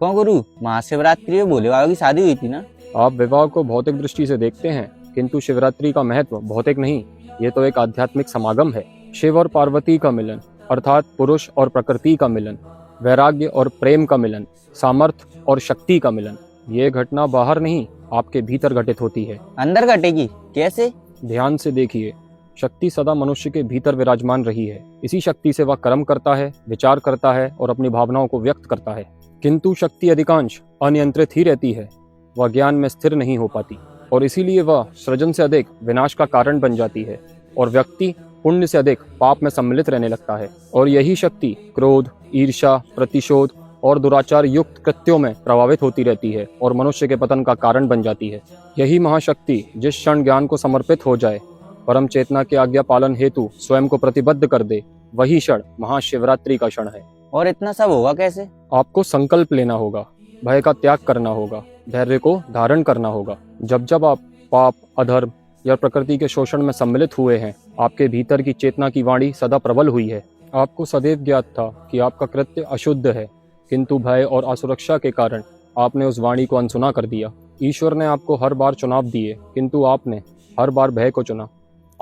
कौन गुरु, महाशिवरात्रि में भोले बाबा की शादी हुई थी ना? आप विवाह को भौतिक दृष्टि से देखते हैं, किंतु शिवरात्रि का महत्व भौतिक नहीं, ये तो एक आध्यात्मिक समागम है। शिव और पार्वती का मिलन, अर्थात पुरुष और प्रकृति का मिलन, वैराग्य और प्रेम का मिलन, सामर्थ्य और शक्ति का मिलन। ये घटना बाहर नहीं, आपके भीतर घटित होती है। अंदर घटेगी? कैसे? ध्यान से देखिए, शक्ति सदा मनुष्य के भीतर विराजमान रही है। इसी शक्ति से वह कर्म करता है, विचार करता है और अपनी भावनाओं को व्यक्त करता है। किंतु शक्ति अधिकांश अनियंत्रित ही रहती है, वह ज्ञान में स्थिर नहीं हो पाती और इसीलिए वह सृजन से अधिक विनाश का कारण बन जाती है और व्यक्ति पुण्य से अधिक पाप में सम्मिलित रहने लगता है। और यही शक्ति क्रोध, ईर्ष्या, प्रतिशोध और दुराचार युक्त कृत्यों में प्रभावित होती रहती है और मनुष्य के पतन का कारण बन जाती है। यही महाशक्ति जिस क्षण ज्ञान को समर्पित हो जाए, परम चेतना के आज्ञा पालन हेतु स्वयं को प्रतिबद्ध कर दे, वही क्षण महाशिवरात्रि का क्षण है। और इतना सब होगा कैसे? आपको संकल्प लेना होगा, भय का त्याग करना होगा, धैर्य को धारण करना होगा। जब जब आप पाप, अधर्म या प्रकृति के शोषण में सम्मिलित हुए हैं, आपके भीतर की चेतना की वाणी सदा प्रबल हुई है। आपको सदैव ज्ञात था कि आपका कृत्य अशुद्ध है, किंतु भय और असुरक्षा के कारण आपने उस वाणी को अनसुना कर दिया। ईश्वर ने आपको हर बार चुनाव दिए, किंतु आपने हर बार भय को चुना।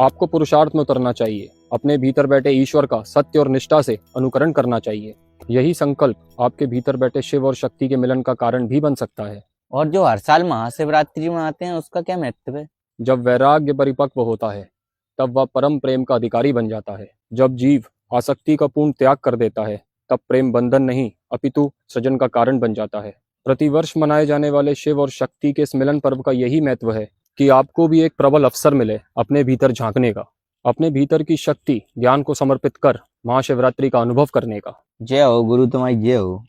आपको पुरुषार्थ में उतरना चाहिए, अपने भीतर बैठे ईश्वर का सत्य और निष्ठा से अनुकरण करना चाहिए। यही संकल्प आपके भीतर बैठे शिव और शक्ति के मिलन का कारण भी बन सकता है। और जो हर साल महाशिवरात्रि मनाते हैं, उसका क्या महत्व है? जब वैराग्य परिपक्व होता है, तब वह परम प्रेम का अधिकारी बन जाता है। जब जीव आसक्ति का पूर्ण त्याग कर देता है, तब प्रेम बंधन नहीं अपितु सृजन का कारण बन जाता है। प्रतिवर्ष मनाए जाने वाले शिव और शक्ति के इस मिलन पर्व का यही महत्व है कि आपको भी एक प्रबल अवसर मिले अपने भीतर झांकने का, अपने भीतर की शक्ति ज्ञान को समर्पित कर महाशिवरात्रि का अनुभव करने का। जय हो गुरु, तुम्हारी जय हो।